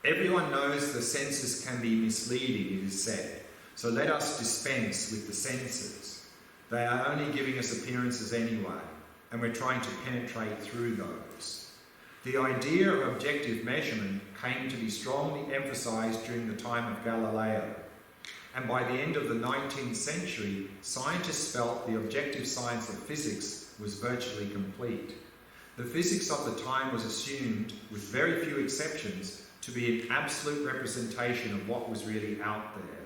Everyone knows the senses can be misleading, it is said, so let us dispense with the senses. They are only giving us appearances anyway, and we're trying to penetrate through those. The idea of objective measurement came to be strongly emphasised during the time of Galileo, and by the end of the 19th century, scientists felt the objective science of physics was virtually complete. The physics of the time was assumed, with very few exceptions, to be an absolute representation of what was really out there.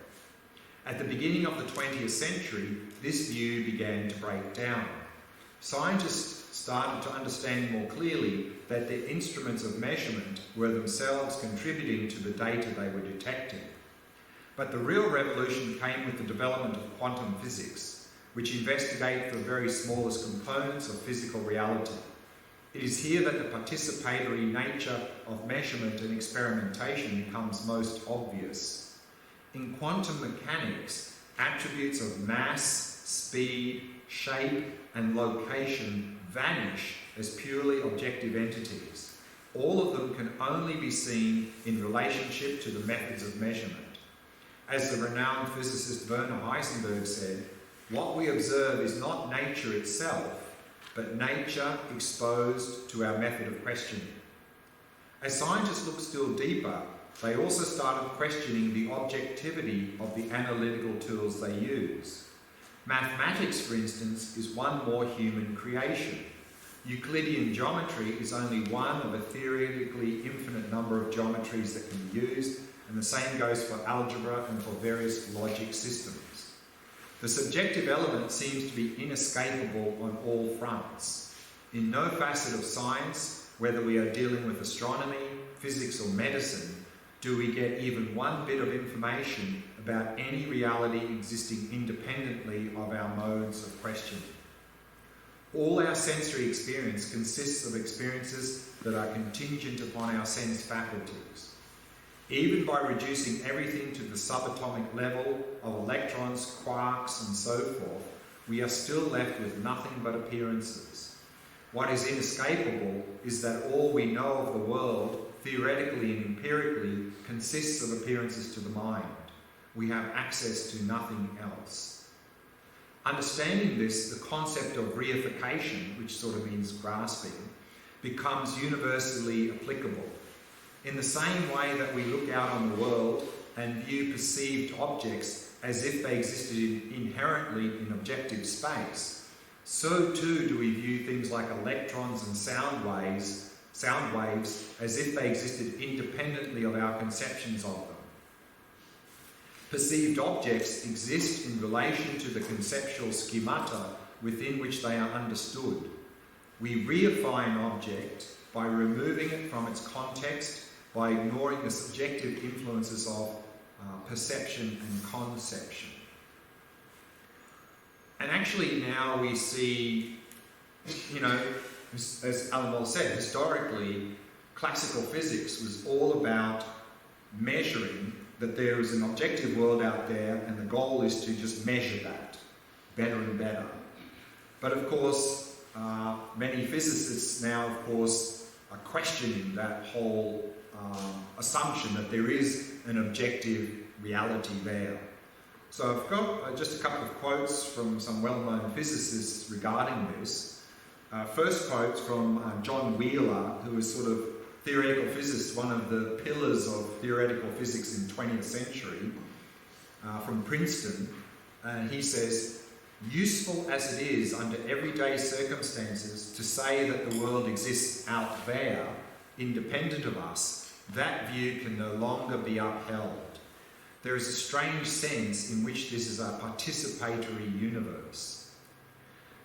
At the beginning of the 20th century, this view began to break down. Scientists started to understand more clearly that their instruments of measurement were themselves contributing to the data they were detecting. But the real revolution came with the development of quantum physics, which investigates the very smallest components of physical reality. It is here that the participatory nature of measurement and experimentation becomes most obvious. In quantum mechanics, attributes of mass, speed, shape, and location vanish as purely objective entities. All of them can only be seen in relationship to the methods of measurement. As the renowned physicist Werner Heisenberg said, what we observe is not nature itself, but nature exposed to our method of questioning. As scientists look still deeper, they also started questioning the objectivity of the analytical tools they use. Mathematics, for instance, is one more human creation. Euclidean geometry is only one of a theoretically infinite number of geometries that can be used, and the same goes for algebra and for various logic systems. The subjective element seems to be inescapable on all fronts. In no facet of science, whether we are dealing with astronomy, physics or medicine, do we get even one bit of information about any reality existing independently of our modes of questioning. All our sensory experience consists of experiences that are contingent upon our sense faculties. Even by reducing everything to the subatomic level of electrons, quarks, and so forth, we are still left with nothing but appearances. What is inescapable is that all we know of the world, theoretically and empirically, consists of appearances to the mind. We have access to nothing else. Understanding this, the concept of reification, which sort of means grasping, becomes universally applicable. In the same way that we look out on the world and view perceived objects as if they existed inherently in objective space, so too do we view things like electrons and sound waves as if they existed independently of our conceptions of them. Perceived objects exist in relation to the conceptual schemata within which they are understood. We reify an object by removing it from its context, by ignoring the subjective influences of perception and conception. And actually now we see, as Alan Moll said, historically, classical physics was all about measuring that there is an objective world out there and the goal is to just measure that better and better. But of course, many physicists now, of course, are questioning that whole assumption that there is an objective reality there. So I've got just a couple of quotes from some well-known physicists regarding this. First quote from John Wheeler, who is sort of theoretical physicist, one of the pillars of theoretical physics in the 20th century, from Princeton. And he says, "Useful as it is under everyday circumstances to say that the world exists out there, independent of us, that view can no longer be upheld. There is a strange sense in which this is a participatory universe."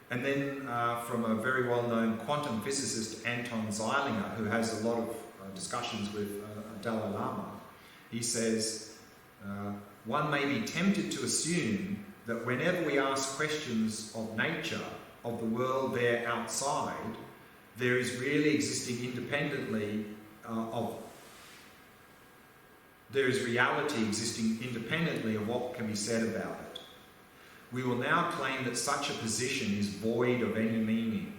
And then from a very well-known quantum physicist, Anton Zeilinger, who has a lot of discussions with Dalai Lama, he says, "One may be tempted to assume that whenever we ask questions of nature, of the world there outside, there is really existing independently there is reality existing independently of what can be said about it. We will now claim that such a position is void of any meaning.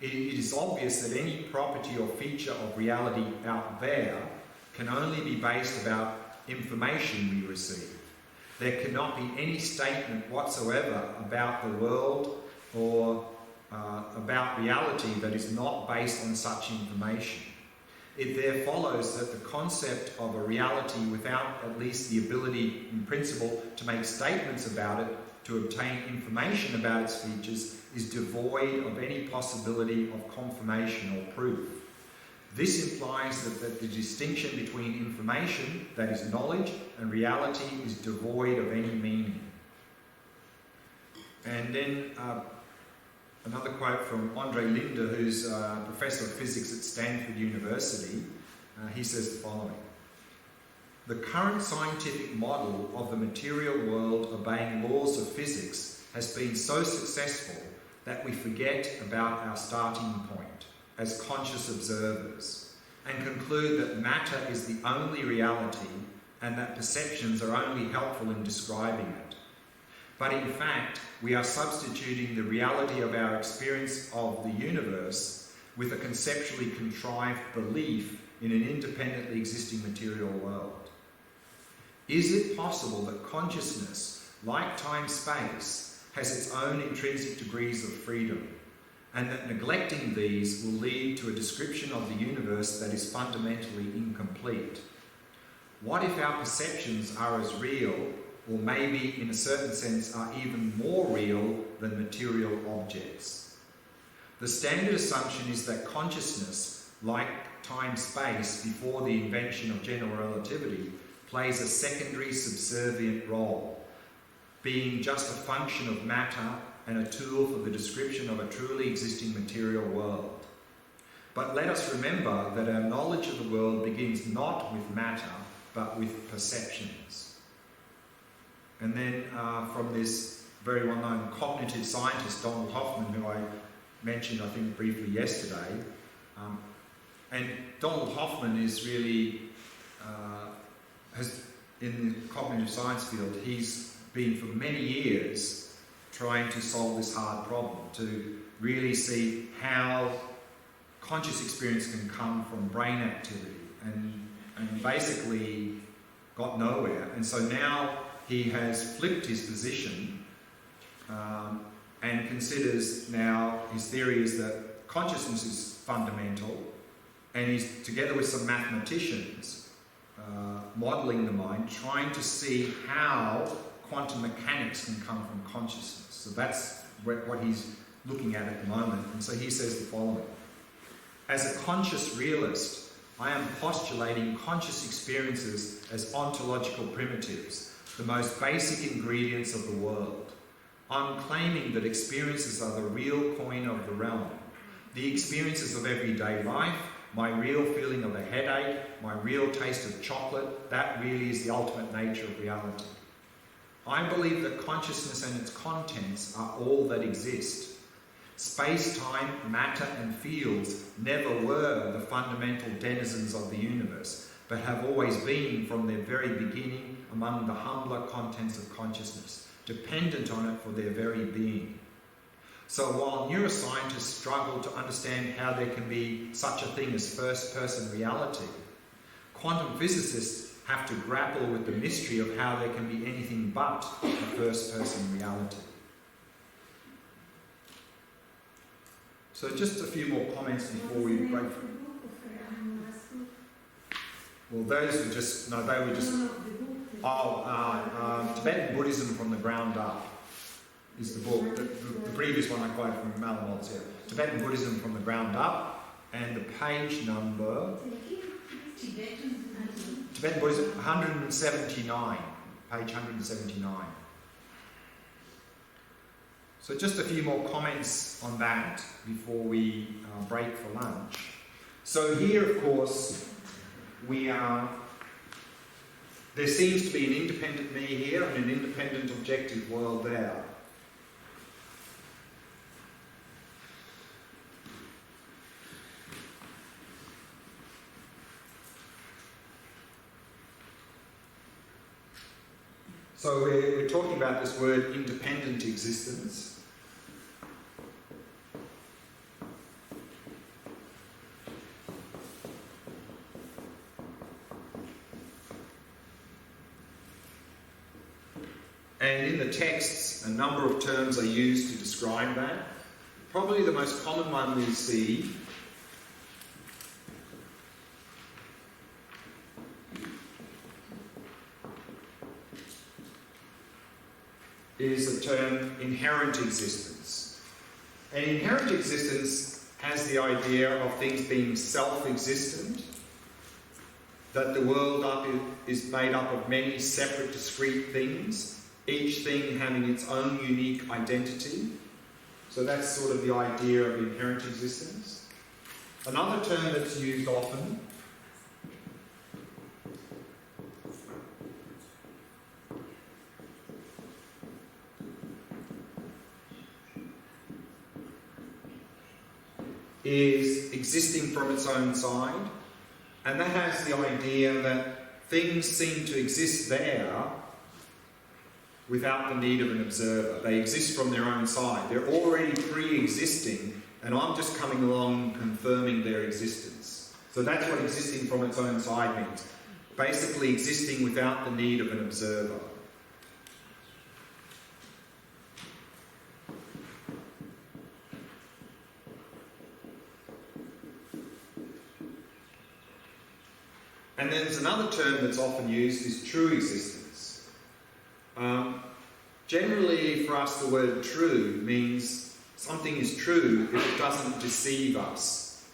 It is obvious that any property or feature of reality out there can only be based about information we receive. There cannot be any statement whatsoever about the world or about reality that is not based on such information. It there follows that the concept of a reality without at least the ability in principle to make statements about it, to obtain information about its features, is devoid of any possibility of confirmation or proof. This implies that the distinction between information, that is knowledge, and reality is devoid of any meaning. And then another quote from Andre Linde, who's a professor of physics at Stanford University. He says the following: "The current scientific model of the material world obeying laws of physics has been so successful that we forget about our starting point as conscious observers and conclude that matter is the only reality and that perceptions are only helpful in describing it. But in fact, we are substituting the reality of our experience of the universe with a conceptually contrived belief in an independently existing material world. Is it possible that consciousness, like time-space, has its own intrinsic degrees of freedom, and that neglecting these will lead to a description of the universe that is fundamentally incomplete? What if our perceptions are as real, or maybe in a certain sense are even more real than material objects? The standard assumption is that consciousness, like time-space before the invention of general relativity, plays a secondary subservient role, being just a function of matter and a tool for the description of a truly existing material world. But let us remember that our knowledge of the world begins not with matter, but with perceptions." And then from this very well-known cognitive scientist, Donald Hoffman, who I mentioned, I think, briefly yesterday. And Donald Hoffman is really, in the cognitive science field, he's been for many years trying to solve this hard problem, to really see how conscious experience can come from brain activity, and basically got nowhere. And so now he has flipped his position and considers now, his theory is that consciousness is fundamental, and he's, together with some mathematicians, modelling the mind, trying to see how quantum mechanics can come from consciousness. So that's what he's looking at the moment. And so he says the following: "As a conscious realist, I am postulating conscious experiences as ontological primitives, the most basic ingredients of the world. I'm claiming that experiences are the real coin of the realm. The experiences of everyday life, my real feeling of a headache, my real taste of chocolate, that really is the ultimate nature of reality. I believe that consciousness and its contents are all that exist. Space-time, matter and fields never were the fundamental denizens of the universe, but have always been from their very beginning among the humbler contents of consciousness, dependent on it for their very being. So while neuroscientists struggle to understand how there can be such a thing as first-person reality, quantum physicists have to grapple with the mystery of how there can be anything but a first-person reality." So just a few more comments before we break. Well, those were just, no, they were just, Tibetan Buddhism from the Ground Up is the book. The previous one I quoted from Malamod's here. Tibetan Buddhism from the Ground Up, and the page number, Tibetan Buddhism, 179, page 179. So just a few more comments on that before we break for lunch. So here, of course, there seems to be an independent me here and an independent objective world there. So we're talking about this word independent existence. And in the texts, a number of terms are used to describe that. Probably the most common one we see is the term inherent existence. And inherent existence has the idea of things being self-existent, that the world is made up of many separate, discrete things, each thing having its own unique identity. So that's sort of the idea of inherent existence. Another term that's used often is existing from its own side, and that has the idea that things seem to exist there without the need of an observer. They exist from their own side. They're already pre-existing, and I'm just coming along confirming their existence. So that's what existing from its own side means. Basically existing without the need of an observer. And then there's another term that's often used, is true existence. Generally, for us, the word true means something is true if it doesn't deceive us.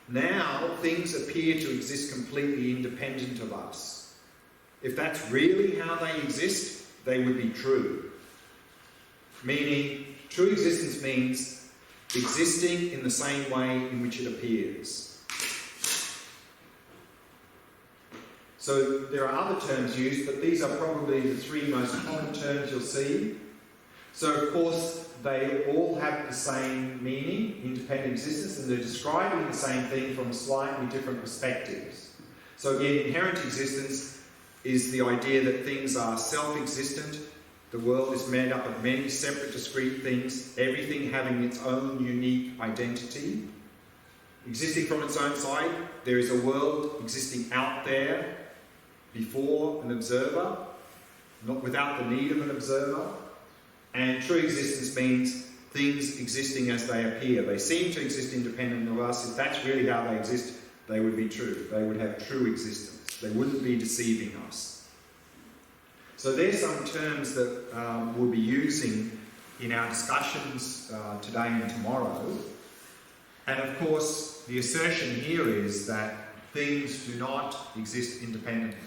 Now, things appear to exist completely independent of us. If that's really how they exist, they would be true. Meaning, true existence means existing in the same way in which it appears. So there are other terms used, but these are probably the three most common terms you'll see. So of course, they all have the same meaning, independent existence, and they're describing the same thing from slightly different perspectives. So again, inherent existence is the idea that things are self-existent. The world is made up of many separate, discrete things, everything having its own unique identity. Existing from its own side, there is a world existing out there, before an observer, not without the need of an observer. And true existence means things existing as they appear. They seem to exist independent of us. If that's really how they exist, they would be true. They would have true existence. They wouldn't be deceiving us. So there's some terms that we'll be using in our discussions today and tomorrow. And of course, the assertion here is that things do not exist independently.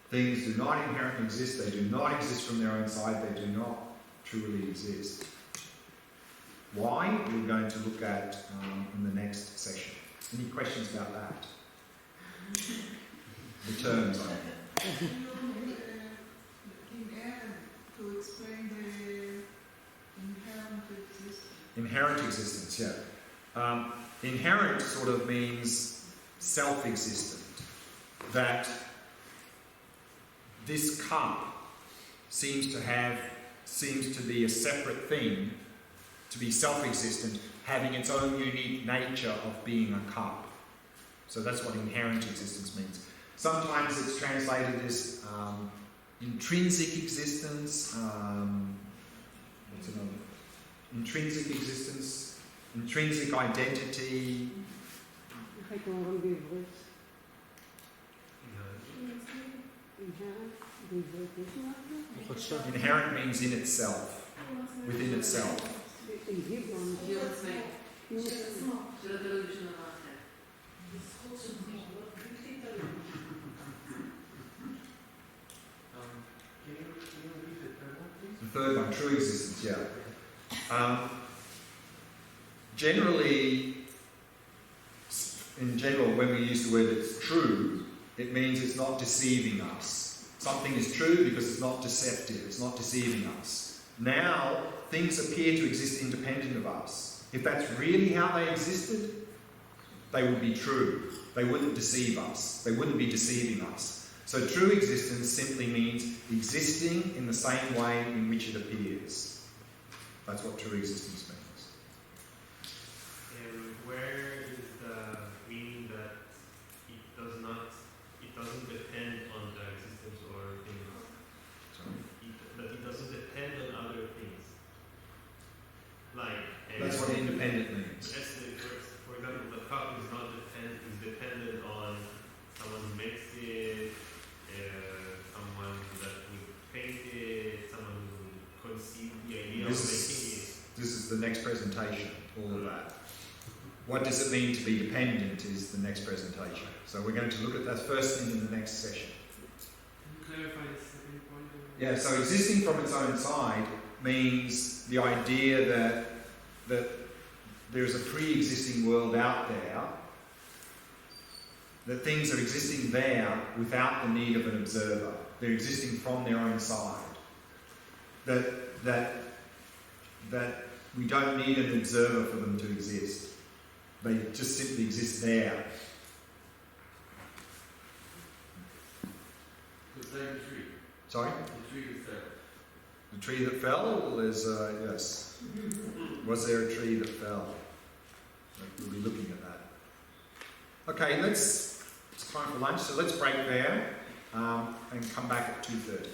Things do not inherently exist, they do not exist from their own side, they do not truly exist. Why? We're going to look at in the next session. Any questions about that? The terms, I mean. To explain the inherent existence. Inherent existence, yeah. Inherent sort of means self-existent. That this cup seems to be a separate thing, to be self-existent, having its own unique nature of being a cup. So that's what inherent existence means. Sometimes it's translated as intrinsic existence. What's another? Intrinsic existence, intrinsic identity. Inherent means in itself, within itself. The third one, true existence, yeah. In general, when we use the word it's true, it means it's not deceiving us. Something is true because it's not deceptive, it's not deceiving us. Now, things appear to exist independent of us. If that's really how they existed, they would be true. They wouldn't deceive us. They wouldn't be deceiving us. So true existence simply means existing in the same way in which it appears. That's what true existence means. And where is the meaning that it doesn't depend on the existence or things? Sorry? next presentation, all of that. What does it mean to be dependent is the next presentation. So we're going to look at that first thing in the next session. Can you clarify the second point? Yeah, so existing from its own side means the idea that there's a pre-existing world out there, that things are existing there without the need of an observer. They're existing from their own side. That we don't need an observer for them to exist. They just simply exist there. It's like a tree. Sorry? The tree that fell. The tree that fell is, yes. Was there a tree that fell? We'll be looking at that. Okay, it's time for lunch, so let's break there and come back at 2:30.